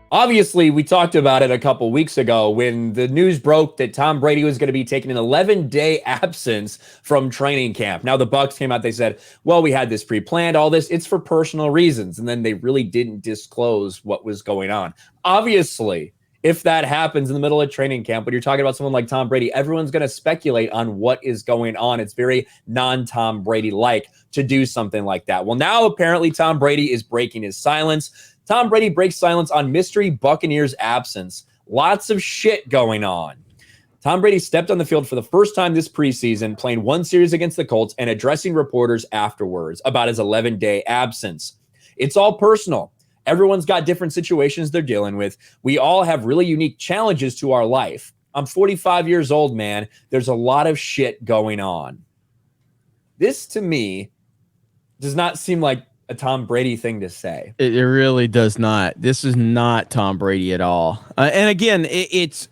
Obviously, we talked about it a couple weeks ago when the news broke that Tom Brady was going to be taking an 11-day absence from training camp. Now the Bucs came out, they said, well, we had this pre-planned, all this, it's for personal reasons. And then they really didn't disclose what was going on. Obviously, if that happens in the middle of training camp, when you're talking about someone like Tom Brady, everyone's going to speculate on what is going on. It's very non-Tom Brady-like to do something like that. Well, now apparently Tom Brady is breaking his silence. Tom Brady breaks silence on mystery Buccaneers absence. Lots of shit going on. Tom Brady stepped on the field for the first time this preseason, playing one series against the Colts and addressing reporters afterwards about his 11-day absence. It's all personal. Everyone's got different situations they're dealing with. We all have really unique challenges to our life. I'm 45 years old, man. There's a lot of shit going on. This, to me, does not seem like a Tom Brady thing to say. It really does not. This is not Tom Brady at all. And again, it's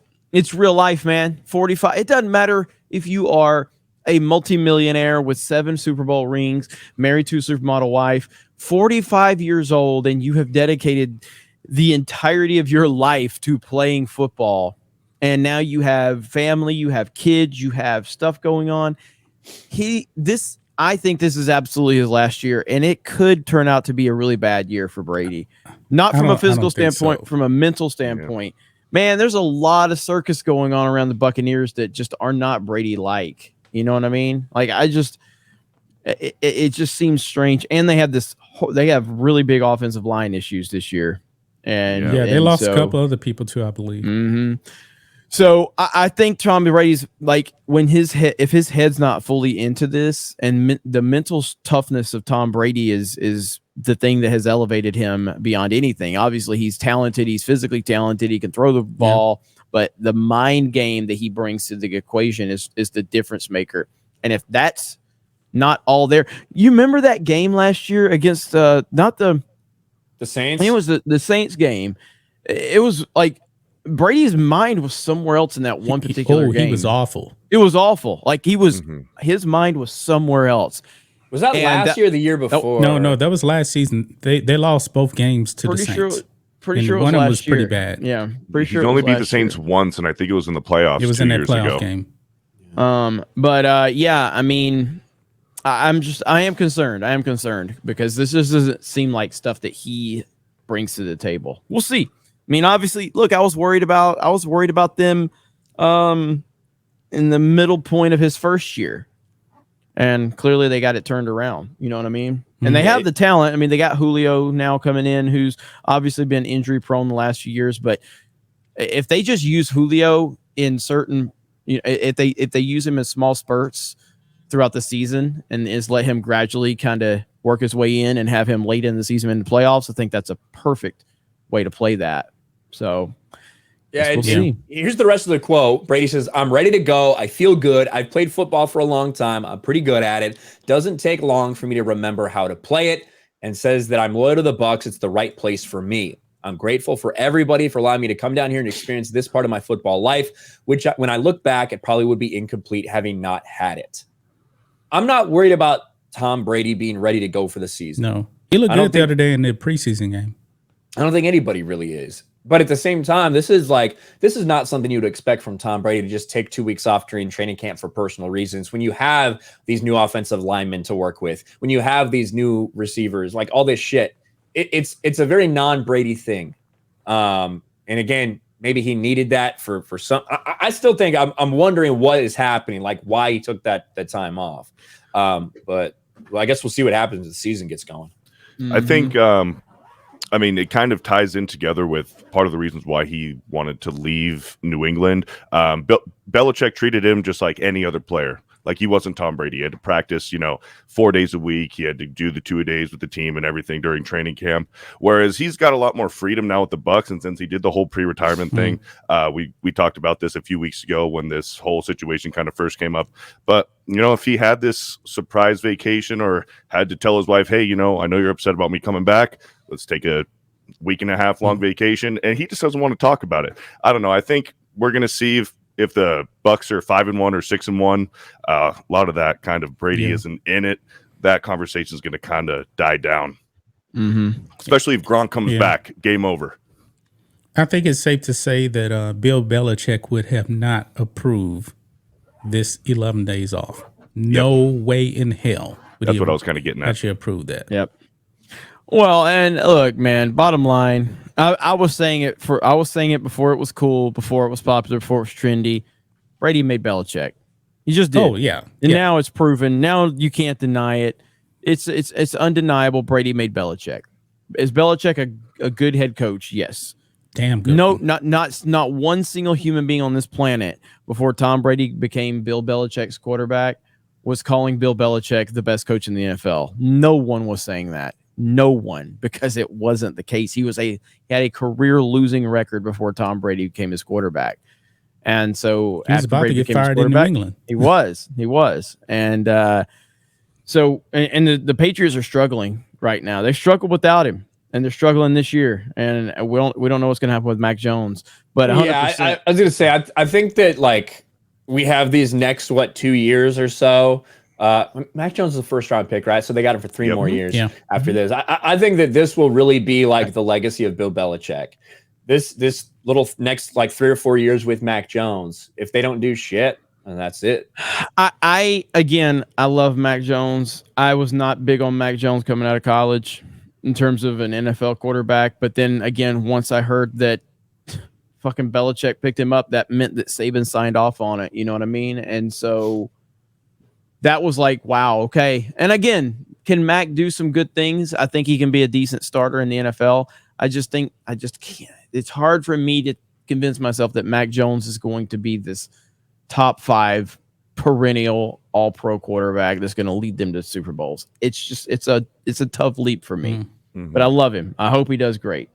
real life, man. 45. It doesn't matter if you are a multimillionaire with 7 Super Bowl rings, married to a supermodel wife, 45 years old, and you have dedicated the entirety of your life to playing football. And now you have family, you have kids, you have stuff going on. I think this is absolutely his last year, and it could turn out to be a really bad year for Brady. Not from a physical standpoint, from a mental standpoint. Yeah. Man, there's a lot of circus going on around the Buccaneers that just are not Brady-like. You know what I mean? Like, it just seems strange. And they have really big offensive line issues this year. And they lost a couple other people too, I believe. Mm-hmm. So I think Tom Brady's like if his head's not fully into this, and the mental toughness of Tom Brady is the thing that has elevated him beyond anything. Obviously, he's talented. He's physically talented. He can throw the ball, but the mind game that he brings to the equation is the difference maker. And if that's not all there, you remember that game last year against not the Saints? It was the Saints game. It was like Brady's mind was somewhere else in that one particular game. He was awful. It was awful. Like his mind was somewhere else. Was that last year or the year before? No, that was last season. They lost both games to the Saints. Pretty sure one of them was year. pretty bad. Yeah, pretty sure. He's only beat the Saints once, and I think it was in the playoffs. It was 2 in that years playoff ago. game. I mean, I am concerned because this just doesn't seem like stuff that he brings to the table. We'll see. I mean, obviously, look, I was worried about them in the middle point of his first year. And clearly they got it turned around. You know what I mean? And they have the talent. I mean, they got Julio now coming in, who's obviously been injury prone the last few years. But if they just use Julio in certain, if they use him in small spurts throughout the season and let him gradually kind of work his way in and have him late in the season in the playoffs, I think that's a perfect way to play that. So here's the rest of the quote. Brady says, "I'm ready to go. I feel good. I've played football for a long time. I'm pretty good at it. Doesn't take long for me to remember how to play it." And says that I'm loyal to the Bucs. It's the right place for me. I'm grateful for everybody for allowing me to come down here and experience this part of my football life, which when I look back, it probably would be incomplete having not had it. I'm not worried about Tom Brady being ready to go for the season. No, he looked good the other day in the preseason game. I don't think anybody really is. But at the same time, this is not something you would expect from Tom Brady to just take 2 weeks off during training camp for personal reasons. When you have these new offensive linemen to work with, when you have these new receivers, like all this shit, it's a very non-Brady thing. And again, maybe he needed that for some. I still think I'm wondering what is happening, like why he took that time off. But I guess we'll see what happens as the season gets going. I think. I mean, it kind of ties in together with part of the reasons why he wanted to leave New England. Belichick treated him just like any other player. Like he wasn't Tom Brady. He had to practice, 4 days a week. He had to do the 2-a-days with the team and everything during training camp. Whereas he's got a lot more freedom now with the Bucs. And since he did the whole pre-retirement thing, we talked about this a few weeks ago when this whole situation kind of first came up. But, if he had this surprise vacation or had to tell his wife, hey, I know you're upset about me coming back. Let's take a week and a half long vacation. And he just doesn't want to talk about it. I don't know. I think we're going to see if the Bucs are 5-1 or 6-1, a lot of that kind of Brady isn't in it. That conversation is going to kind of die down, especially if Gronk comes back. Game over. I think it's safe to say that Bill Belichick would have not approved this 11 days off. No way in hell. That's what I was kind of getting at. Actually approved that. Yep. Well, and look, man, bottom line, I was saying it before it was cool, before it was popular, before it was trendy. Brady made Belichick. He just did. Oh, yeah. And now it's proven. Now you can't deny it. It's undeniable. Brady made Belichick. Is Belichick a good head coach? Yes. Damn good. No, not one single human being on this planet before Tom Brady became Bill Belichick's quarterback was calling Bill Belichick the best coach in the NFL. No one was saying that. No one, because it wasn't the case. He had a career losing record before Tom Brady became his quarterback. And so he was after about Brady to get became his fired in New quarterback, England. He was. And so the Patriots are struggling right now. They struggled without him, and they're struggling this year. And we don't know what's going to happen with Mac Jones. But 100%, yeah, I was going to say, I think that like we have these next 2 years or so. Mac Jones is a first-round pick, right? So they got him for 3 more years after this. I think that this will really be like the legacy of Bill Belichick. This little next 3 or 4 years with Mac Jones, if they don't do shit, and that's it. I love Mac Jones. I was not big on Mac Jones coming out of college in terms of an NFL quarterback. But then again, once I heard that fucking Belichick picked him up, that meant that Saban signed off on it. You know what I mean? And so that was like, wow, okay. And again, can Mac do some good things? I think he can be a decent starter in the NFL. I just can't. It's hard for me to convince myself that Mac Jones is going to be this top 5 perennial all-pro quarterback that's going to lead them to Super Bowls. It's a tough leap for me. But I love him. I hope he does great.